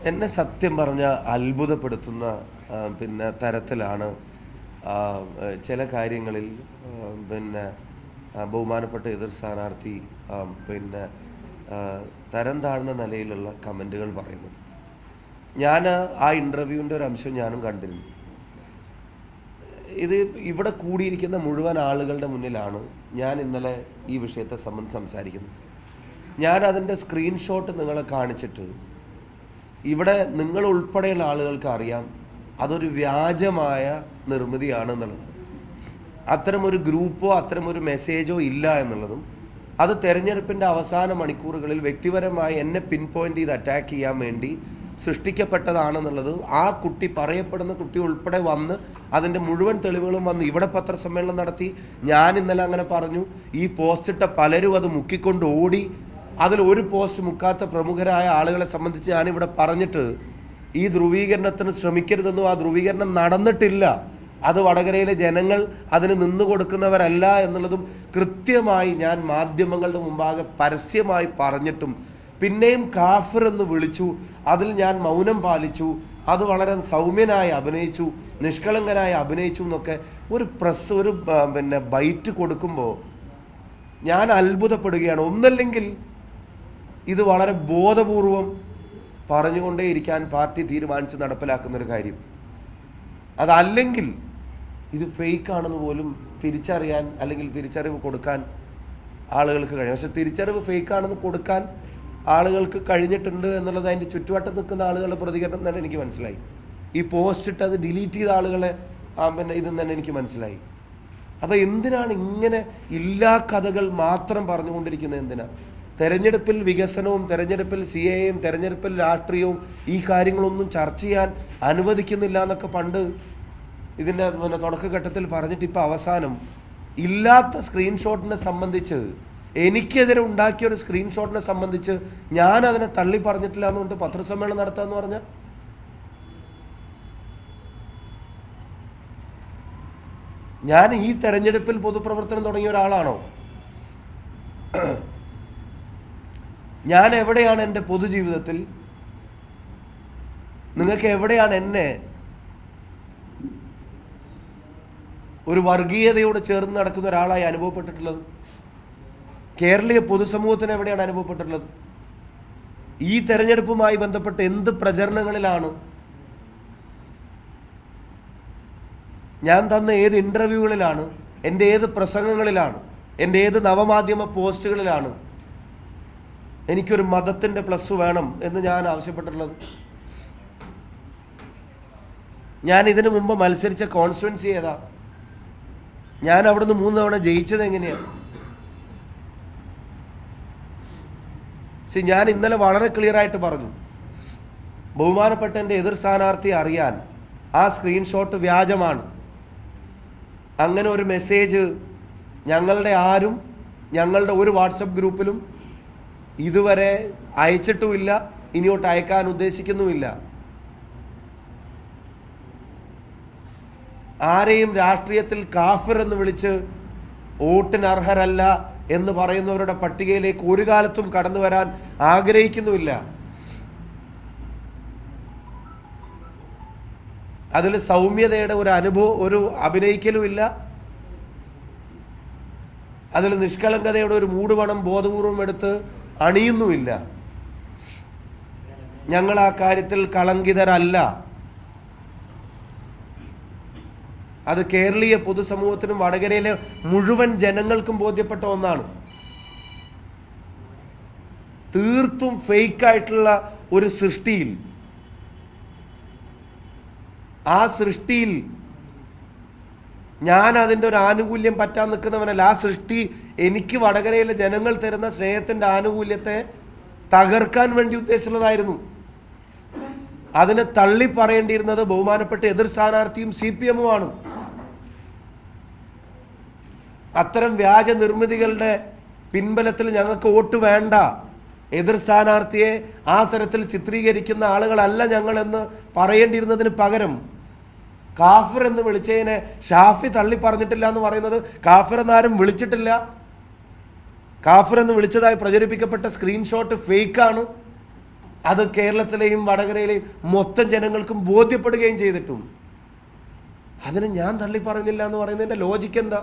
എന്നെ സത്യം പറഞ്ഞ അത്ഭുതപ്പെടുത്തുന്ന പിന്നെ തരത്തിലാണ് ചില കാര്യങ്ങളിൽ പിന്നെ ബഹുമാനപ്പെട്ട എതിർ സ്ഥാനാർത്ഥി പിന്നെ തരം താഴ്ന്ന നിലയിലുള്ള കമൻറ്റുകൾ പറയുന്നത്. ഞാൻ ആ ഇൻ്റർവ്യൂവിൻ്റെ ഒരു അംശം ഞാനും കണ്ടിരുന്നു. ഇത് ഇവിടെ കൂടിയിരിക്കുന്ന മുഴുവൻ ആളുകളുടെ മുന്നിലാണ് ഞാൻ ഇന്നലെ ഈ വിഷയത്തെ സംബന്ധിച്ച് സംസാരിക്കുന്നത്. ഞാൻ അതിൻ്റെ സ്ക്രീൻഷോട്ട് നിങ്ങളെ കാണിച്ചിട്ട് ഇവിടെ നിങ്ങൾ ഉൾപ്പെടെയുള്ള ആളുകൾക്ക് അറിയാം അതൊരു വ്യാജമായ നിർമ്മിതിയാണെന്നുള്ളത്. അത്തരമൊരു ഗ്രൂപ്പോ അത്തരമൊരു മെസ്സേജോ ഇല്ല എന്നുള്ളതും അത് തെരഞ്ഞെടുപ്പിൻ്റെ അവസാന മണിക്കൂറുകളിൽ വ്യക്തിപരമായി എന്നെ പിൻ പോയിൻ്റ് ചെയ്ത് അറ്റാക്ക് ചെയ്യാൻ വേണ്ടി സൃഷ്ടിക്കപ്പെട്ടതാണെന്നുള്ളത് ആ കുട്ടി പറയപ്പെടുന്ന കുട്ടി ഉൾപ്പെടെ വന്ന് അതിൻ്റെ മുഴുവൻ തെളിവുകളും വന്ന് ഇവിടെ പത്രസമ്മേളനം നടത്തി. ഞാൻ ഇന്നലെ അങ്ങനെ പറഞ്ഞു. ഈ പോസ്റ്റിട്ട പലരും അത് മുക്കിക്കൊണ്ട് ഓടി. അതിൽ ഒരു പോസ്റ്റ് മുക്കാത്ത പ്രമുഖരായ ആളുകളെ സംബന്ധിച്ച് ഞാനിവിടെ പറഞ്ഞിട്ട് ഈ ധ്രുവീകരണത്തിന് ശ്രമിക്കരുതെന്നും ആ ധ്രുവീകരണം നടന്നിട്ടില്ല, അത് വടകരയിലെ ജനങ്ങൾ അതിന് നിന്നു കൊടുക്കുന്നവരല്ല എന്നുള്ളതും കൃത്യമായി ഞാൻ മാധ്യമങ്ങളുടെ മുമ്പാകെ പരസ്യമായി പറഞ്ഞിട്ടും പിന്നെയും കാഫിർ എന്ന് വിളിച്ചു. അതിൽ ഞാൻ മൗനം പാലിച്ചു. അത് വളരെ സൗമ്യനായി അഭിനയിച്ചു, നിഷ്കളങ്കനായി അഭിനയിച്ചു എന്നൊക്കെ ഒരു പ്രസ് ഒരു പിന്നെ ബൈറ്റ് കൊടുക്കുമ്പോൾ ഞാൻ അത്ഭുതപ്പെടുകയാണ്. ഒന്നല്ലെങ്കിൽ ഇത് വളരെ ബോധപൂർവം പറഞ്ഞുകൊണ്ടേയിരിക്കാൻ പാർട്ടി തീരുമാനിച്ച് നടപ്പിലാക്കുന്നൊരു കാര്യം, അതല്ലെങ്കിൽ ഇത് ഫേക്കാണെന്ന് പോലും തിരിച്ചറിയാൻ അല്ലെങ്കിൽ തിരിച്ചറിവ് കൊടുക്കാൻ ആളുകൾക്ക് കഴിയും. പക്ഷെ തിരിച്ചറിവ് ഫേക്കാണെന്ന് കൊടുക്കാൻ ആളുകൾക്ക് കഴിഞ്ഞിട്ടുണ്ട് എന്നുള്ളത് അതിൻ്റെ ചുറ്റുവട്ടത്ത് നിൽക്കുന്ന ആളുകളുടെ പ്രതികരണം തന്നെ എനിക്ക് മനസ്സിലായി. ഈ പോസ്റ്റ് ഇട്ട് അത് ഡിലീറ്റ് ചെയ്ത ആളുകളെ പിന്നെ ഇതെന്ന് തന്നെ എനിക്ക് മനസ്സിലായി. അപ്പോൾ എന്തിനാണ് ഇങ്ങനെ ഇല്ലാ കഥകൾ മാത്രം പറഞ്ഞുകൊണ്ടിരിക്കുന്നത്? എന്തിനാണ് തെരഞ്ഞെടുപ്പിൽ വികസനവും തെരഞ്ഞെടുപ്പിൽ CAAയും തെരഞ്ഞെടുപ്പിൽ രാഷ്ട്രീയവും ഈ കാര്യങ്ങളൊന്നും ചർച്ച ചെയ്യാൻ അനുവദിക്കുന്നില്ല എന്നൊക്കെ പണ്ട് ഇതിൻ്റെ തുടക്കഘട്ടത്തിൽ പറഞ്ഞിട്ട് ഇപ്പോൾ അവസാനം ഇല്ലാത്ത സ്ക്രീൻഷോട്ടിനെ സംബന്ധിച്ച് എനിക്കെതിരെ ഉണ്ടാക്കിയൊരു സ്ക്രീൻഷോട്ടിനെ സംബന്ധിച്ച് ഞാൻ അതിനെ തള്ളി പറഞ്ഞിട്ടില്ല എന്നുകൊണ്ട് പത്രസമ്മേളനം നടത്താമെന്ന് പറഞ്ഞാൽ ഞാൻ ഈ തെരഞ്ഞെടുപ്പിൽ പൊതുപ്രവർത്തനം തുടങ്ങിയ ഒരാളാണോ? ഞാൻ എവിടെയാണ് എൻ്റെ പൊതുജീവിതത്തിൽ, നിങ്ങൾക്ക് എവിടെയാണ് എന്നെ ഒരു വർഗീയതയോട് ചേർന്ന് നടക്കുന്ന ഒരാളായി അനുഭവപ്പെട്ടിട്ടുള്ളത്? കേരളീയ പൊതുസമൂഹത്തിന് എവിടെയാണ് അനുഭവപ്പെട്ടിട്ടുള്ളത്? ഈ തെരഞ്ഞെടുപ്പുമായി ബന്ധപ്പെട്ട് എന്ത് പ്രചരണങ്ങളിലാണ് ഞാൻ തന്ന ഏത് ഇൻ്റർവ്യൂകളിലാണ്, എൻ്റെ ഏത് പ്രസംഗങ്ങളിലാണ്, എൻ്റെ ഏത് നവമാധ്യമ പോസ്റ്റുകളിലാണ് എനിക്കൊരു മതത്തിൻ്റെ പ്ലസ് വേണം എന്ന് ഞാൻ ആവശ്യപ്പെട്ടിട്ടുള്ളത്? ഞാൻ ഇതിനു മുമ്പ് മത്സരിച്ച കോൺസ്റ്റിറ്റ്യുവൻസി ഏതാ? ഞാൻ അവിടുന്ന് 3 തവണ ജയിച്ചത് എങ്ങനെയാണ്? ഞാൻ ഇന്നലെ വളരെ ക്ലിയറായിട്ട് പറഞ്ഞു, ബഹുമാനപ്പെട്ട എൻ്റെ എതിർ സ്ഥാനാർത്ഥിയെ അറിയാൻ ആ സ്ക്രീൻഷോട്ട് വ്യാജമാണ്. അങ്ങനെ ഒരു മെസ്സേജ് ഞങ്ങളുടെ ആരും ഞങ്ങളുടെ ഒരു വാട്സപ്പ് ഗ്രൂപ്പിലും ഇതുവരെ അയച്ചിട്ടുമില്ല, ഇനിയോട്ട് അയക്കാൻ ഉദ്ദേശിക്കുന്നുമില്ല. ആരെയും രാഷ്ട്രീയത്തിൽ കാഫിർ എന്ന് വിളിച്ച് വോട്ടിന് അർഹരല്ല എന്ന് പറയുന്നവരുടെ പട്ടികയിലേക്ക് ഒരു കാലത്തും കടന്നു വരാൻ ആഗ്രഹിക്കുന്നുമില്ല. അതിൽ സൗമ്യതയുടെ ഒരു അഭിനയിക്കലുമില്ല. അതിൽ നിഷ്കളങ്കതയുടെ ഒരു മൂടുപണം ബോധപൂർവം എടുത്ത് അണിയുന്നുമില്ല. ഞങ്ങൾ ആ കാര്യത്തിൽ കളങ്കിതരല്ല. അത് കേരളീയ പൊതുസമൂഹത്തിനും വടകരയിലെ മുഴുവൻ ജനങ്ങൾക്കും ബോധ്യപ്പെട്ട ഒന്നാണ്. തീർത്തും ഫേക്കായിട്ടുള്ള ഒരു സൃഷ്ടിയിൽ, ആ സൃഷ്ടിയിൽ ഞാൻ അതിൻ്റെ ഒരു ആനുകൂല്യം പറ്റാൻ നിൽക്കുന്നവനല്ല. ആ സൃഷ്ടി എനിക്ക് വടകരയിലെ ജനങ്ങൾ തരുന്ന സ്നേഹത്തിൻ്റെ ആനുകൂല്യത്തെ തകർക്കാൻ വേണ്ടി ഉദ്ദേശിച്ചുള്ളതായിരുന്നു. അതിനെ തള്ളി പറയേണ്ടിയിരുന്നത് ബഹുമാനപ്പെട്ട എതിർ സ്ഥാനാർത്ഥിയും CPM-ഉമാണ്. അത്തരം വ്യാജ നിർമ്മിതികളുടെ പിൻബലത്തിൽ ഞങ്ങൾക്ക് വോട്ട് വേണ്ട, എതിർ സ്ഥാനാർത്ഥിയെ ആ തരത്തിൽ ചിത്രീകരിക്കുന്ന ആളുകളല്ല ഞങ്ങളെന്ന് പറയേണ്ടിയിരുന്നതിന് പകരം കാഫിർ എന്ന് വിളിച്ചതിനെ ഷാഫി തള്ളി പറഞ്ഞിട്ടില്ല എന്ന് പറയുന്നത് കാഫിർ എന്നാരും വിളിച്ചിട്ടില്ല. കാഫിർ എന്ന് വിളിച്ചതായി പ്രചരിപ്പിക്കപ്പെട്ട സ്ക്രീൻഷോട്ട് ഫേക്കാണ്. അത് കേരളത്തിലെയും വടകരയിലെയും മൊത്തം ജനങ്ങൾക്കും ബോധ്യപ്പെടുകയും ചെയ്തിട്ടും അതിനെ ഞാൻ തള്ളി പറയുന്നില്ല എന്ന് പറയുന്നതിൻ്റെ ലോജിക്ക് എന്താ?